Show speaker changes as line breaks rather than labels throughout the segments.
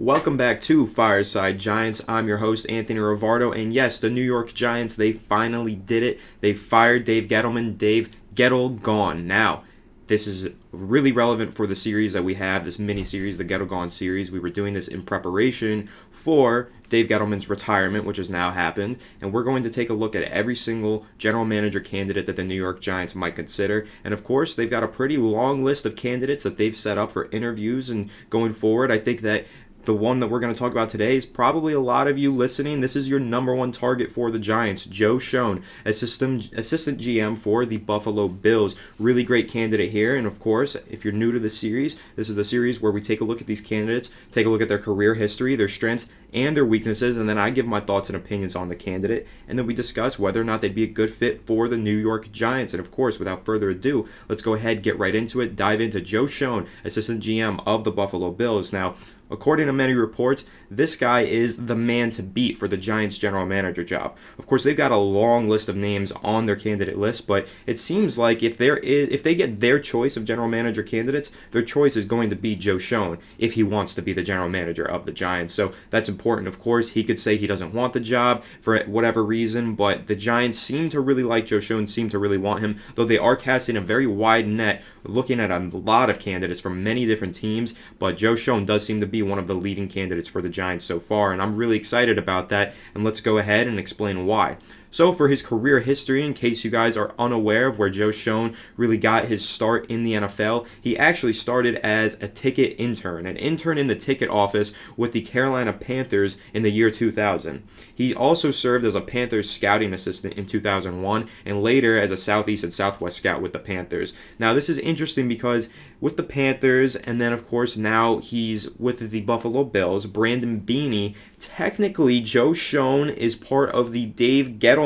Welcome back to Fireside Giants. I'm your host, Anthony Rivardo, and yes, the New York Giants, they finally did it. They fired Dave Gettleman. Dave GettleGone. Now, this is really relevant for the series that we have, this mini-series, the GettleGone series. We were doing this in preparation for Dave Gettleman's retirement, which has now happened, and we're going to take a look at every single general manager candidate that the New York Giants might consider. And of course, they've got a pretty long list of candidates that they've set up for interviews, and going forward, I think that the one that we're going to talk about today is probably a lot of you listening. This is your number one target for the Giants, Joe Schoen, assistant GM for the Buffalo Bills. Really great candidate here. And of course, if you're new to the series, this is the series where we take a look at these candidates, take a look at their career history, their strengths, and their weaknesses, and then I give my thoughts and opinions on the candidate, and then we discuss whether or not they'd be a good fit for the New York Giants. And of course, without further ado, let's go ahead, get right into it, dive into Joe Schoen, assistant GM of the Buffalo Bills. Now, according to many reports, this guy is the man to beat for the Giants general manager job. Of course, they've got a long list of names on their candidate list, but it seems like if they get their choice of general manager candidates, their choice is going to be Joe Schoen if he wants to be the general manager of the Giants. So that's important. Of course, he could say he doesn't want the job for whatever reason, but the Giants seem to really like Joe Schoen, seem to really want him, though they are casting a very wide net, looking at a lot of candidates from many different teams, but Joe Schoen does seem to be one of the leading candidates for the Giants so far, and I'm really excited about that, and let's go ahead and explain why. So for his career history, in case you guys are unaware of where Joe Schoen really got his start in the NFL, he actually started as a ticket intern, an intern in the ticket office with the Carolina Panthers in the year 2000. He also served as a Panthers scouting assistant in 2001 and later as a Southeast and Southwest scout with the Panthers. Now this is interesting because with the Panthers, and then of course now he's with the Buffalo Bills, Brandon Beane, technically Joe Schoen is part of the Dave Gettleman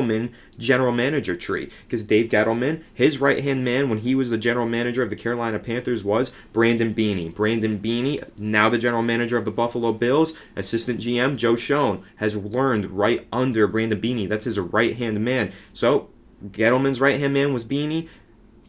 general manager tree, because Dave Gettleman, his right-hand man when he was the general manager of the Carolina Panthers was Brandon Beane. Brandon Beane, now the general manager of the Buffalo Bills, assistant GM Joe Schoen, has learned right under Brandon Beane. That's his right-hand man. So Gettleman's right-hand man was Beane.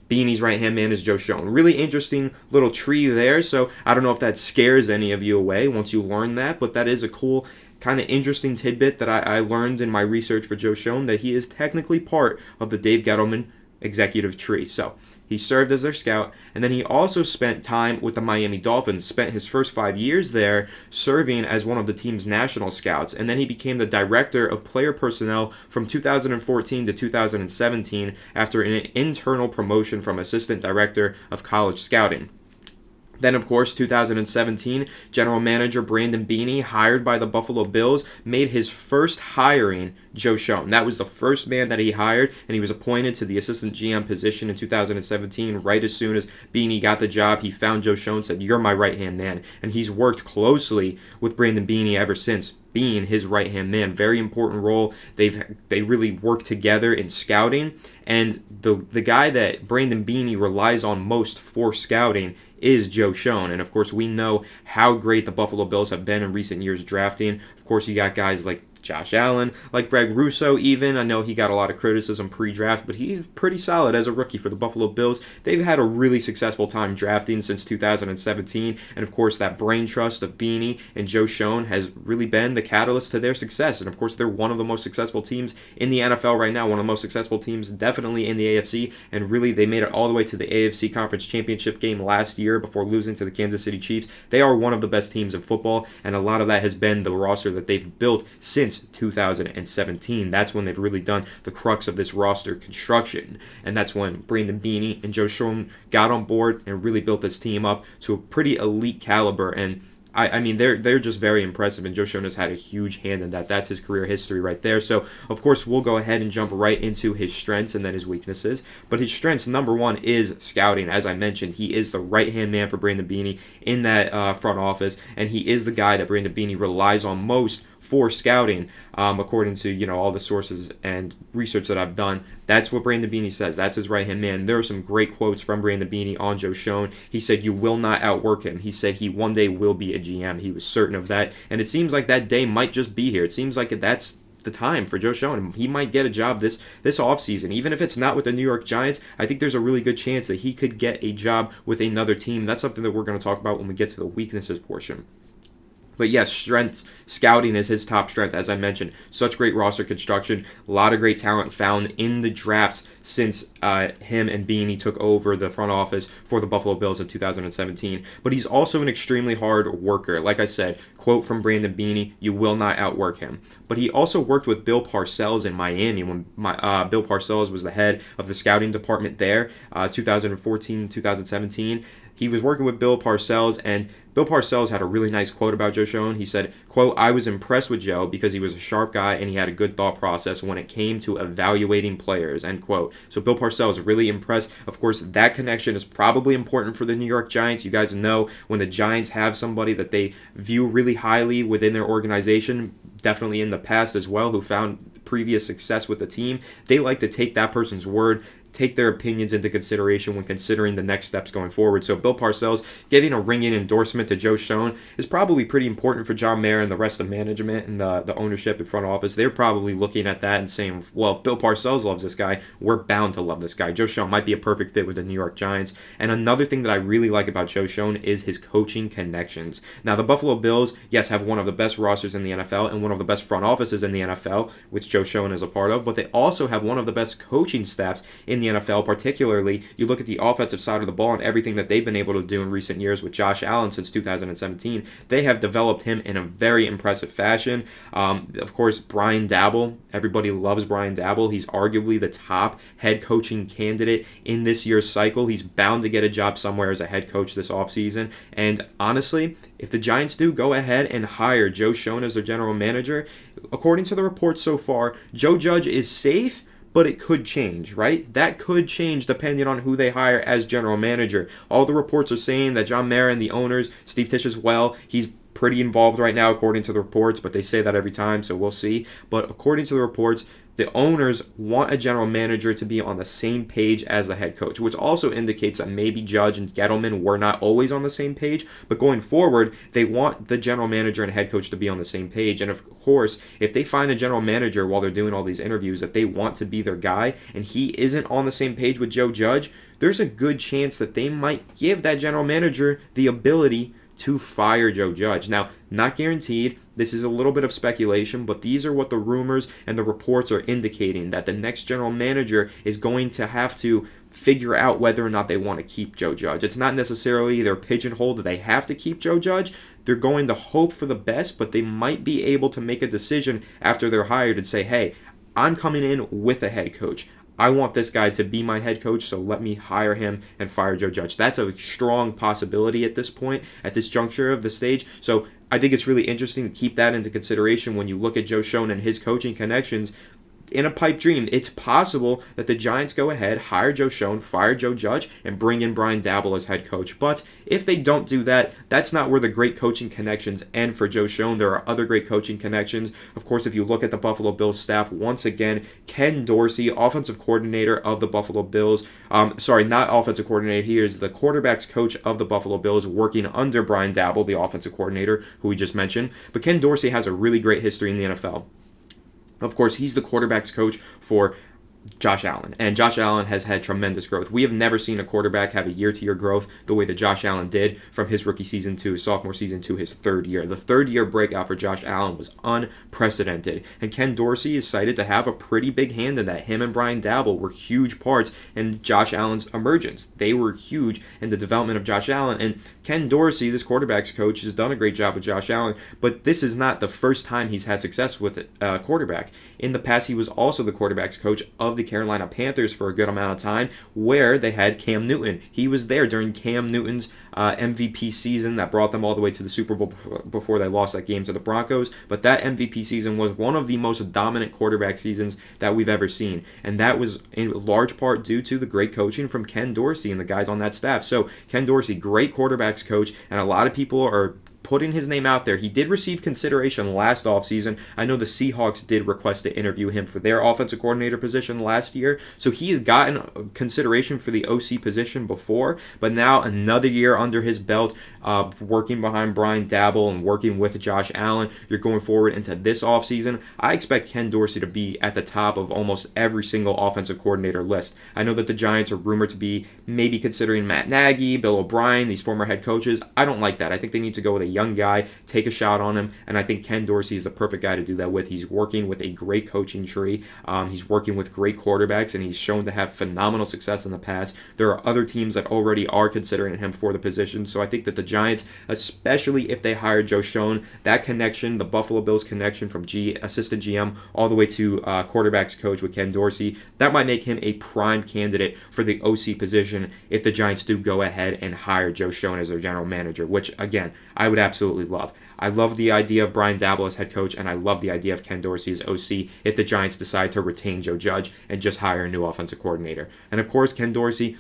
Beanie's right-hand man is Joe Schoen. Really interesting little tree there, so I don't know if that scares any of you away once you learn that, but that is a cool kind of interesting tidbit that I learned in my research for Joe Schoen, that he is technically part of the Dave Gettleman executive tree. So he served as their scout, and then he also spent time with the Miami Dolphins, spent his first 5 years there serving as one of the team's national scouts, and then he became the director of player personnel from 2014 to 2017 after an internal promotion from assistant director of college scouting. Then, of course, 2017, general manager Brandon Beane, hired by the Buffalo Bills, made his first hiring Joe Schoen. That was the first man that he hired, and he was appointed to the assistant GM position in 2017. Right as soon as Beane got the job, he found Joe Schoen and said, "You're my right-hand man." And he's worked closely with Brandon Beane ever since, being his right-hand man. Very important role. They really work together in scouting, and the guy that Brandon Beane relies on most for scouting is Joe Schoen. And of course, we know how great the Buffalo Bills have been in recent years drafting. Of course, you got guys like Josh Allen, like Greg Rousseau even. I know he got a lot of criticism pre-draft, but he's pretty solid as a rookie for the Buffalo Bills. They've had a really successful time drafting since 2017, and of course that brain trust of Beanie and Joe Schoen has really been the catalyst to their success. And of course they're one of the most successful teams in the NFL right now, one of the most successful teams definitely in the AFC, and really they made it all the way to the AFC Conference Championship game last year before losing to the Kansas City Chiefs. They are one of the best teams in football, and a lot of that has been the roster that they've built since 2017. That's when they've really done the crux of this roster construction, and that's when Brandon Beane and Joe Schoen got on board and really built this team up to a pretty elite caliber. And I mean, they're just very impressive, and Joe Schoen has had a huge hand in that. That's his career history right there. So, of course, we'll go ahead and jump right into his strengths and then his weaknesses. But his strengths, number one, is scouting. As I mentioned, he is the right-hand man for Brandon Beane in that front office, and he is the guy that Brandon Beane relies on most for scouting, according to all the sources and research that I've done. That's what Brandon Beane says. That's his right-hand man. There are some great quotes from Brandon Beane on Joe Schoen. He said, "You will not outwork him." He said he one day will be a GM. He was certain of that, and it seems like that day might just be here. It seems like that's the time for Joe Schoen. He might get a job this offseason. Even if it's not with the New York Giants, I think there's a really good chance that he could get a job with another team. That's something that we're going to talk about when we get to the weaknesses portion. But yes, strength scouting is his top strength, as I mentioned. Such great roster construction, a lot of great talent found in the drafts since him and Beanie took over the front office for the Buffalo Bills in 2017. But he's also an extremely hard worker. Like I said, quote from Brandon Beanie, "You will not outwork him." But he also worked with Bill Parcells in Miami when Bill Parcells was the head of the scouting department there, 2014, 2017. He was working with Bill Parcells, and Bill Parcells had a really nice quote about Joe Schoen. He said, quote, "I was impressed with Joe because he was a sharp guy and he had a good thought process when it came to evaluating players," end quote. So Bill Parcells really impressed. Of course, that connection is probably important for the New York Giants. You guys know when the Giants have somebody that they view really highly within their organization, definitely in the past as well, who found previous success with the team, they like to take that person's word, take their opinions into consideration when considering the next steps going forward. So Bill Parcells giving a ringing endorsement to Joe Schoen is probably pretty important for John Mara and the rest of management and the ownership and front office. They're probably looking at that and saying, well, if Bill Parcells loves this guy, we're bound to love this guy. Joe Schoen might be a perfect fit with the New York Giants. And another thing that I really like about Joe Schoen is his coaching connections. Now, the Buffalo Bills, yes, have one of the best rosters in the NFL and one of the best front offices in the NFL, which Joe Schoen is a part of, but they also have one of the best coaching staffs in the NFL. Particularly, you look at the offensive side of the ball and everything that they've been able to do in recent years with Josh Allen since 2017. They have developed him in a very impressive fashion. Of course, Brian Daboll. Everybody loves Brian Daboll. He's arguably the top head coaching candidate in this year's cycle. He's bound to get a job somewhere as a head coach this offseason. And honestly, if the Giants do go ahead and hire Joe Schoen as their general manager, according to the reports so far, Joe Judge is safe, but it could change, right? That could change depending on who they hire as general manager. All the reports are saying that John Mara and the owners, Steve Tisch as well, he's pretty involved right now according to the reports, but they say that every time, so we'll see. But according to the reports, the owners want a general manager to be on the same page as the head coach, which also indicates that maybe Judge and Gettleman were not always on the same page, but going forward, they want the general manager and head coach to be on the same page. And of course, if they find a general manager while they're doing all these interviews that they want to be their guy, and he isn't on the same page with Joe Judge, there's a good chance that they might give that general manager the ability to fire Joe Judge. Now, not guaranteed. This is a little bit of speculation, but these are what the rumors and the reports are indicating, that the next general manager is going to have to figure out whether or not they want to keep Joe Judge. It's not necessarily their pigeonhole that they have to keep Joe Judge. They're going to hope for the best, but they might be able to make a decision after they're hired and say, hey, I'm coming in with a head coach. I want this guy to be my head coach, so let me hire him and fire Joe Judge. That's a strong possibility at this point, at this juncture of the stage. So I think it's really interesting to keep that into consideration when you look at Joe Schoen and his coaching connections. In a pipe dream, it's possible that the Giants go ahead, hire Joe Schoen, fire Joe Judge, and bring in Brian Daboll as head coach. But if they don't do that, that's not where the great coaching connections end for Joe Schoen. There are other great coaching connections. Of course, if you look at the Buffalo Bills staff, once again, Ken Dorsey, offensive coordinator of the Buffalo Bills. Not offensive coordinator. He is the quarterback's coach of the Buffalo Bills, working under Brian Daboll, the offensive coordinator, who we just mentioned. But Ken Dorsey has a really great history in the NFL. Of course, he's the quarterback's coach for Josh Allen, and Josh Allen has had tremendous growth. We have never seen a quarterback have a year-to-year growth the way that Josh Allen did from his rookie season to his sophomore season to his third year. The third-year breakout for Josh Allen was unprecedented, and Ken Dorsey is cited to have a pretty big hand in that. Him and Brian Daboll were huge parts in Josh Allen's emergence. They were huge in the development of Josh Allen, and Ken Dorsey, this quarterback's coach, has done a great job with Josh Allen, but this is not the first time he's had success with a quarterback. In the past, he was also the quarterback's coach of the Carolina Panthers for a good amount of time, where they had Cam Newton. He was there during Cam Newton's MVP season that brought them all the way to the Super Bowl before they lost that game to the Broncos. But that MVP season was one of the most dominant quarterback seasons that we've ever seen. And that was in large part due to the great coaching from Ken Dorsey and the guys on that staff. So Ken Dorsey, great quarterbacks coach, and a lot of people are putting his name out there. He did receive consideration last offseason. I know the Seahawks did request to interview him for their offensive coordinator position last year, so he has gotten consideration for the OC position before, but now another year under his belt, working behind Brian Daboll and working with Josh Allen. You're going forward into this offseason. I expect Ken Dorsey to be at the top of almost every single offensive coordinator list. I know that the Giants are rumored to be maybe considering Matt Nagy, Bill O'Brien, these former head coaches. I don't like that. I think they need to go with a young guy, take a shot on him, and I think Ken Dorsey is the perfect guy to do that with. He's working with a great coaching tree. He's working with great quarterbacks, and he's shown to have phenomenal success in the past. There are other teams that already are considering him for the position, so I think that the Giants, especially if they hire Joe Schoen, that connection, the Buffalo Bills connection from assistant GM all the way to quarterbacks coach with Ken Dorsey, that might make him a prime candidate for the OC position if the Giants do go ahead and hire Joe Schoen as their general manager, which, again, I would absolutely love. I love the idea of Brian Daboll as head coach, and I love the idea of Ken Dorsey as OC if the Giants decide to retain Joe Judge and just hire a new offensive coordinator. And, of course, Ken Dorsey,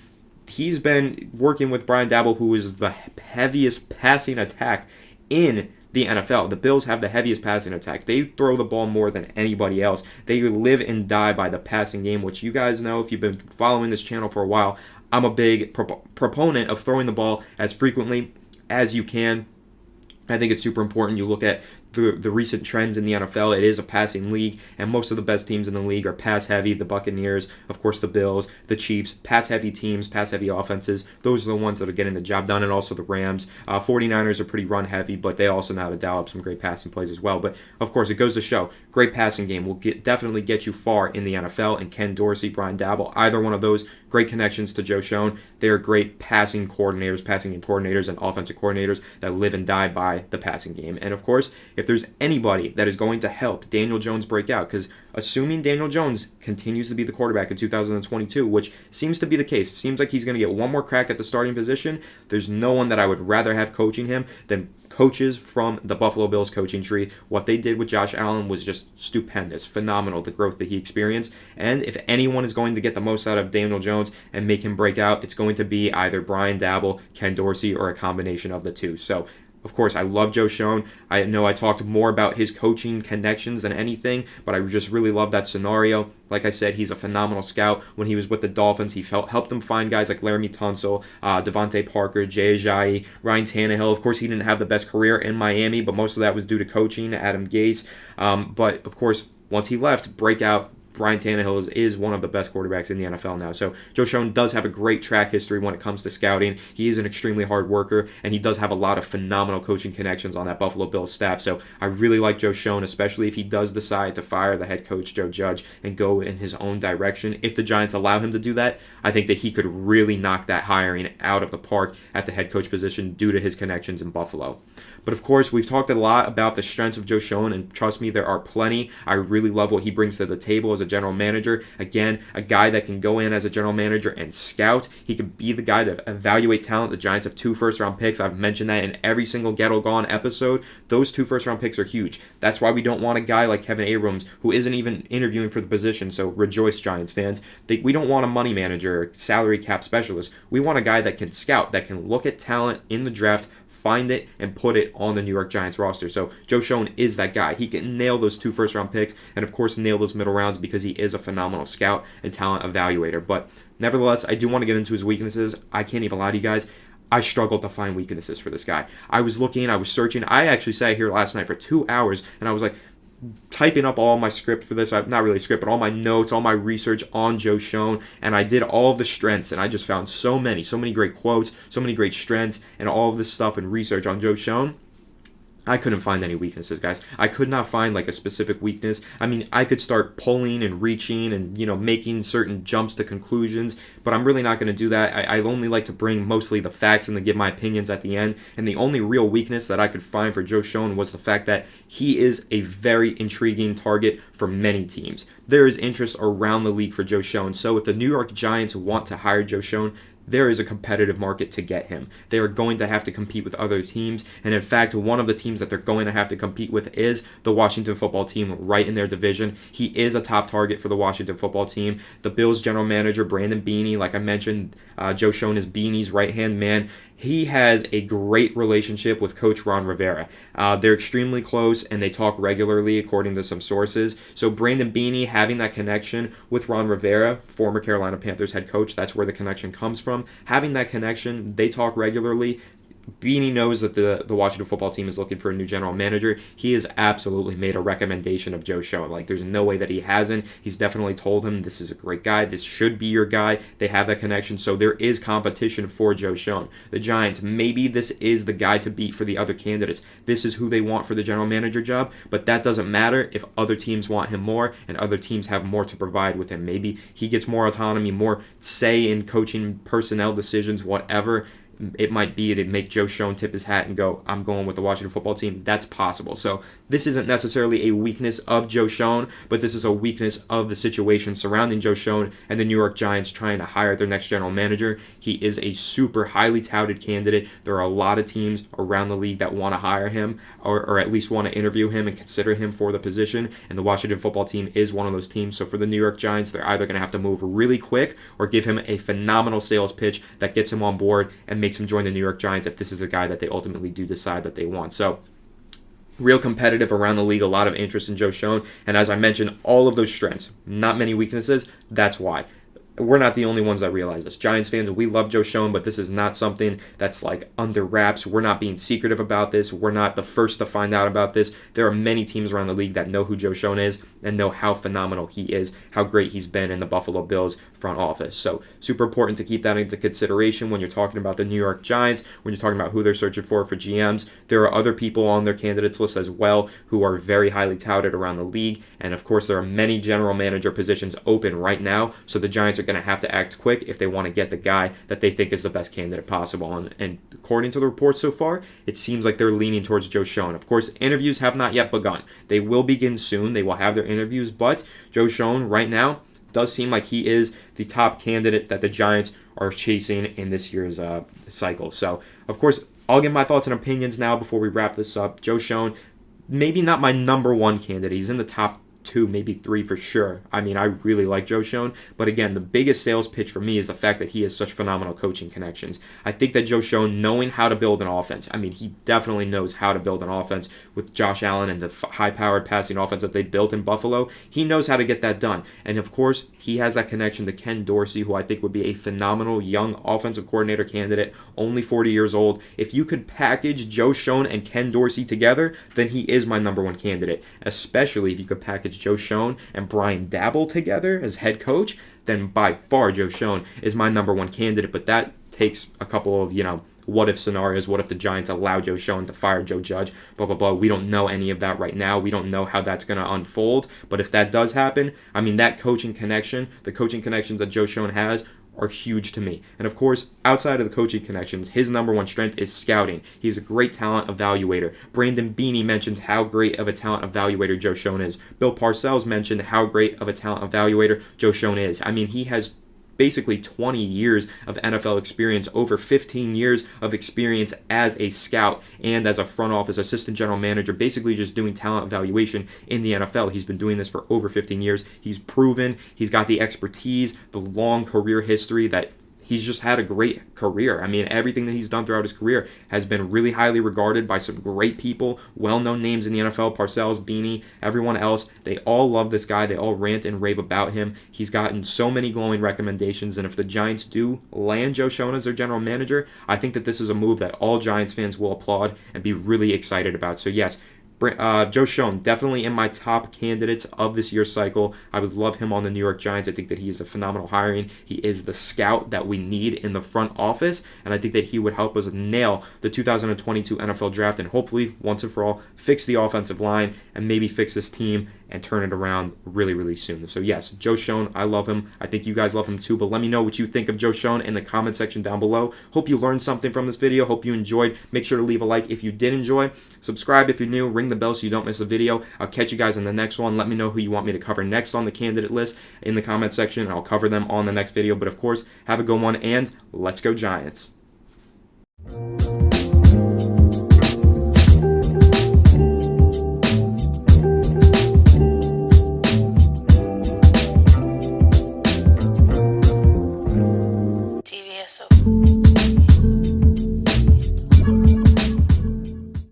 he's been working with Brian Daboll, who is the heaviest passing attack in the NFL. The Bills have the heaviest passing attack. They throw the ball more than anybody else. They live and die by the passing game, which you guys know if you've been following this channel for a while. I'm a big proponent of throwing the ball as frequently as you can. I think it's super important. You look at the recent trends in the NFL. It is a passing league, and most of the best teams in the league are pass-heavy. The Buccaneers, of course, the Bills, the Chiefs, pass-heavy teams, pass-heavy offenses. Those are the ones that are getting the job done, and also the Rams. 49ers are pretty run-heavy, but they also know how to dial up some great passing plays as well. But, of course, it goes to show, great passing game will definitely get you far in the NFL, and Ken Dorsey, Brian Daboll, either one of those, great connections to Joe Schoen. They're great passing game coordinators, and offensive coordinators that live and die by the passing game. And, of course, if there's anybody that is going to help Daniel Jones break out, because assuming Daniel Jones continues to be the quarterback in 2022, which seems to be the case, it seems like he's going to get one more crack at the starting position, there's no one that I would rather have coaching him than coaches from the Buffalo Bills coaching tree. What they did with Josh Allen was just stupendous, phenomenal, the growth that he experienced. And if anyone is going to get the most out of Daniel Jones and make him break out, it's going to be either Brian Daboll, Ken Dorsey, or a combination of the two. So, of course, I love Joe Schoen. I know I talked more about his coaching connections than anything, but I just really love that scenario. Like I said, he's a phenomenal scout. When he was with the Dolphins, he helped them find guys like Laramie Tunsil, Devontae Parker, Jay Ajayi, Ryan Tannehill. Of course, he didn't have the best career in Miami, but most of that was due to coaching, Adam Gase. But, of course, once he left, breakout. Ryan Tannehill is one of the best quarterbacks in the NFL now. So Joe Schoen does have a great track history when it comes to scouting. He is an extremely hard worker, and he does have a lot of phenomenal coaching connections on that Buffalo Bills staff. So I really like Joe Schoen, especially if he does decide to fire the head coach, Joe Judge, and go in his own direction. If the Giants allow him to do that, I think that he could really knock that hiring out of the park at the head coach position due to his connections in Buffalo. But of course, we've talked a lot about the strengths of Joe Schoen, and trust me, there are plenty. I really love what he brings to the table as a general manager. Again, a guy that can go in as a general manager and scout. He could be the guy to evaluate talent. The Giants have 2 first-round picks. I've mentioned that in every single GettleGone episode. Those 2 first-round picks are huge. That's why we don't want a guy like Kevin Abrams, who isn't even interviewing for the position, so rejoice, Giants fans. We don't want a money manager or salary cap specialist. We want a guy that can scout, that can look at talent in the draft, find it, and put it on the New York Giants roster. So Joe Schoen is that guy. He can nail those 2 first-round picks and, of course, nail those middle rounds because he is a phenomenal scout and talent evaluator. But nevertheless, I do want to get into his weaknesses. I can't even lie to you guys. I struggled to find weaknesses for this guy. I was looking, I was searching. I actually sat here last night for 2 hours, and I was like, typing up all my script for this, not really a script, but all my notes, all my research on Joe Schoen, and I did all of the strengths, and I just found so many great quotes, so many great strengths, and all of this stuff and research on Joe Schoen. I couldn't find any weaknesses, guys. I could not find like a specific weakness. I mean, I could start pulling and reaching and, making certain jumps to conclusions, but I'm really not going to do that. I only like to bring mostly the facts and then give my opinions at the end. And the only real weakness that I could find for Joe Schoen was the fact that he is a very intriguing target for many teams. There is interest around the league for Joe Schoen. So if the New York Giants want to hire Joe Schoen, there is a competitive market to get him. They are going to have to compete with other teams, and in fact, one of the teams that they're going to have to compete with is the Washington football team right in their division. He is a top target for the Washington football team. The Bills general manager, Brandon Beane, like I mentioned, Joe Schoen is Beanie's right-hand man. He has a great relationship with Coach Ron Rivera. They're extremely close, and they talk regularly, according to some sources. So Brandon Beane having that connection with Ron Rivera, former Carolina Panthers head coach, that's where the connection comes from. Having that connection, they talk regularly. Beanie knows that the Washington football team is looking for a new general manager. He has absolutely made a recommendation of Joe Schoen. Like, there's no way that he hasn't. He's definitely told him this is a great guy. This should be your guy. They have that connection. So there is competition for Joe Schoen. The Giants, maybe this is the guy to beat for the other candidates. This is who they want for the general manager job, but that doesn't matter if other teams want him more and other teams have more to provide with him. Maybe he gets more autonomy, more say in coaching, personnel decisions, whatever it might be to make Joe Schoen tip his hat and go, I'm going with the Washington football team. That's possible. So this isn't necessarily a weakness of Joe Schoen, but this is a weakness of the situation surrounding Joe Schoen and the New York Giants trying to hire their next general manager. He is a super highly touted candidate. There are a lot of teams around the league that want to hire him or at least want to interview him and consider him for the position, and the Washington football team is one of those teams. So for the New York Giants, they're either going to have to move really quick or give him a phenomenal sales pitch that gets him on board and makes him join the New York Giants if this is a guy that they ultimately do decide that they want. So real competitive around the league, a lot of interest in Joe Schoen, and as I mentioned, all of those strengths, not many weaknesses. That's why. We're not the only ones that realize this. Giants fans, we love Joe Schoen, but this is not something that's like under wraps. We're not being secretive about this. We're not the first to find out about this. There are many teams around the league that know who Joe Schoen is and know how phenomenal he is, how great he's been in the Buffalo Bills front office. So super important to keep that into consideration when you're talking about the New York Giants, when you're talking about who they're searching for GMs. There are other people on their candidates list as well who are very highly touted around the league. And of course, there are many general manager positions open right now. So the Giants are going to have to act quick if they want to get the guy that they think is the best candidate possible. And according to the reports so far, it seems like they're leaning towards Joe Schoen. Of course, interviews have not yet begun. They will begin soon. They will have their interviews, but Joe Schoen right now does seem like he is the top candidate that the Giants are chasing in this year's cycle. So, of course, I'll give my thoughts and opinions now before we wrap this up. Joe Schoen, maybe not my number one candidate. He's in the top 2, maybe 3 for sure. I mean, I really like Joe Schoen, but again, the biggest sales pitch for me is the fact that he has such phenomenal coaching connections. I think that Joe Schoen, knowing how to build an offense, I mean, he definitely knows how to build an offense with Josh Allen and the high-powered passing offense that they built in Buffalo. He knows how to get that done. And of course, he has that connection to Ken Dorsey, who I think would be a phenomenal young offensive coordinator candidate, only 40 years old. If you could package Joe Schoen and Ken Dorsey together, then he is my number one candidate, especially if you could package Joe Schoen and Brian Daboll together as head coach, then by far Joe Schoen is my number one candidate. But that takes a couple of, what if scenarios. What if the Giants allow Joe Schoen to fire Joe Judge? Blah, blah, blah. We don't know any of that right now. We don't know how that's going to unfold. But if that does happen, I mean, that coaching connection, the coaching connections that Joe Schoen has are huge to me. And of course, outside of the coaching connections, his number one strength is scouting. He's a great talent evaluator. Brandon Beanie mentioned how great of a talent evaluator Joe Schoen is. Bill Parcells mentioned how great of a talent evaluator Joe Schoen is. I mean, he has basically 20 years of NFL experience, over 15 years of experience as a scout and as a front office assistant general manager, basically just doing talent evaluation in the NFL. He's been doing this for over 15 years. He's proven, he's got the expertise, the long career history that he's just had a great career. I mean, everything that he's done throughout his career has been really highly regarded by some great people, well-known names in the NFL, Parcells, Beanie, everyone else. They all love this guy. They all rant and rave about him. He's gotten so many glowing recommendations, and if the Giants do land Joe Schoen as their general manager, I think that this is a move that all Giants fans will applaud and be really excited about. So yes, Joe Schoen, definitely in my top candidates of this year's cycle. I would love him on the New York Giants. I think that he is a phenomenal hiring. He is the scout that we need in the front office, and I think that he would help us nail the 2022 NFL Draft and hopefully, once and for all, fix the offensive line and maybe fix this team and turn it around really, really soon. So yes, Joe Schoen, I love him. I think you guys love him too, but let me know what you think of Joe Schoen in the comment section down below. Hope you learned something from this video. Hope you enjoyed. Make sure to leave a like if you did enjoy. Subscribe if you're new. Ring the bell so you don't miss a video. I'll catch you guys in the next one. Let me know who you want me to cover next on the candidate list in the comment section, and I'll cover them on the next video. But of course, have a good one, and let's go Giants.